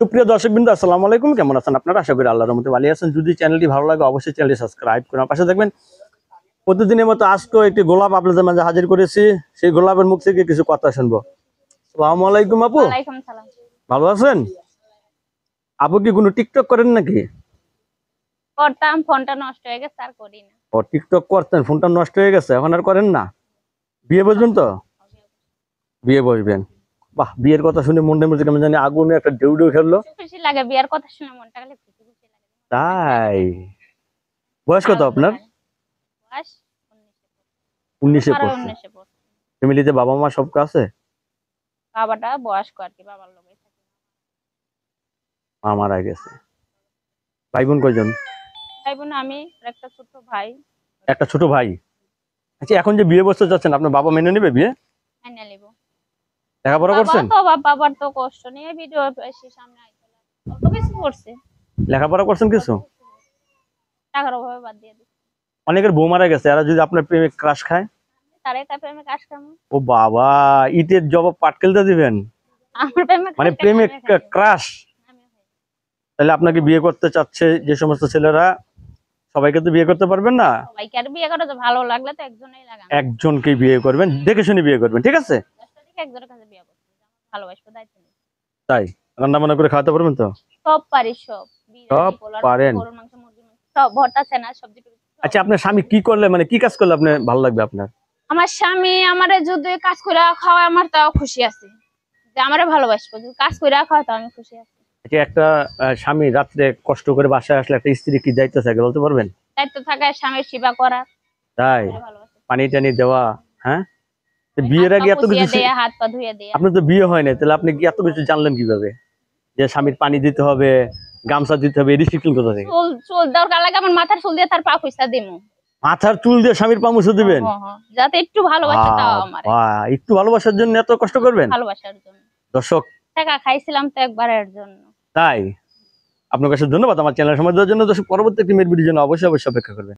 সুপ্রিয় দর্শকবৃন্দ, আসসালামু আলাইকুম। কেমন আছেন আপনারা? আশা করি আল্লাহর রহমতে ভালো আছেন। যদি চ্যানেলটি ভালো লাগে অবশ্যই চ্যানেলটি সাবস্ক্রাইব করুন, পাশে থাকবেন। প্রতিদিনের মতো আজকেও একটি গোলাপ আপনাদের মাঝে হাজির করেছি। সেই গোলাপের মুখ থেকে কিছু কথা শুনবো। আসসালামু আলাইকুম আপু, ওয়ালাইকুম সালাম। ভালো আছেন? আপু কি কোনো টিকটক করেন নাকি? করতাম, ফোনটা নষ্ট হয়ে গেছে আর করি না। ও, টিকটক করতেন, ফোনটা নষ্ট হয়ে গেছে, এখন আর করেন না? বিয়ে বসবেন তো? বিয়ে বসবেন। বাহ, বিয়ের কথা শুনে মনটার মধ্যে কেমন জানি আগুনে একটা ঢেউ ঢেউ খেললো। খুশি লাগে বিয়ার কথা শুনে, মনটা খালি খুশি খুশি লাগে। তাই? বয়স কত আপনার? বয়স 19-এ আর পড়ছে। 19 পড়ছে। ফ্যামিলিতে বাবা মা সব আছে? বাবাটা বয়স্ক আর কি, বাবার লোক থাকে। মা মারা গেছে। ভাই বোন কয়জন? ভাই বোন আমি আর একটা ছোট ভাই। একটা ছোট ভাই। আচ্ছা, এখন যে বিয়ে বসতে যাচ্ছেন, আপনার বাবা মেনে নেবে বিয়ে? আইনা লিব। লেখাপড়া বাবা করছেন? তো বাবার তো কষ্ট নিয়ে ভিডিও এসে সামনে আইতে অত কিছু করছে। লেখাপড়া করছেন কিছু? টাকার অভাবে বাদ দিয়ে দিচ্ছে। অনেকের বউ মারা গেছে, এরা যদি আপনার প্রেমে ক্রাশ খায়? তারে তার প্রেমে কাজ কামু। ও বাবা, ইটের জবাব পাটকেলতে দিবেন? আমার প্রেমে মানে প্রেমে ক্রাশ? তাহলে আপনাকে বিয়ে করতে চাচ্ছে যে সমস্ত ছেলেরা, সবাইকে তো বিয়ে করতে পারবেন না। সবাইকে আর বিয়ে করে তো ভালো লাগলে তো একজনেই লাগানো। একজনকে বিয়ে করবেন, দেখে শুনে বিয়ে করবেন, ঠিক আছে? একজনের কাছে বিয়ে করতে ভালোবাসবো, দায়িত্ব নেই। তাই? রান্না বান্না করে খাওয়াতে পারবেন তো? সব পারি, সব সব পারেন? গরুর মাংস, মুরগির মাংস, সব ভর্তা, চেনা, সবজি টবজি সব। আচ্ছা, আপনার স্বামী কি করলে, মানে কি কাজ করলে আপনার ভালো লাগবে আপনার? আমার স্বামী আমারে যদি কাজ করে খাওয়ায় আমার তাও খুশি আছি, যে আমারে ভালোবাসবো। যদি কাজ করে খাওয়ায় তাও আমি খুশি আছি। আচ্ছা, একটা স্বামী রাত্রে কষ্ট করে বাসায় আসলে একটা স্ত্রী কি দায়িত্ব থাকে বলতে পারবেন? দায়িত্ব থাকে স্বামীর সেবা করা। তাই? ভালোবাসা, পানি টানি দেওয়া, হ্যাঁ? তো বিয়ের আগে এত কিছু দেয়া, হাত পা ধুয়ে দেয়া। আপনার তো বিয়ে হয় নাই, তাহলে আপনি কি এত কিছু জানলেন কিভাবে যে স্বামীর পানি দিতে হবে, গামছা দিতে হবে? এই ডিসিপ্লিন কোথা থেকে? চুল চুল দরকার লাগে আমার মাথার চুল দিয়ে তার পা খুঁজতে দিমু। মাথার চুল দিয়ে স্বামীর পা মুছে দিবেন? যাতে একটু ভালোবাসে তাও আমার। একটু ভালোবাসার জন্য এত কষ্ট করবেন? ভালোবাসার জন্য দর্শক, টাকা খাইছিলাম তো একবারের জন্য। তাই? আপনার কাছে ধন্যবাদ আমার চ্যানেল সময় দেওয়ার জন্য। দর্শক, পরবর্তী একটি মেয়ের ভিডিওর জন্য অবশ্যই অপেক্ষা করবেন।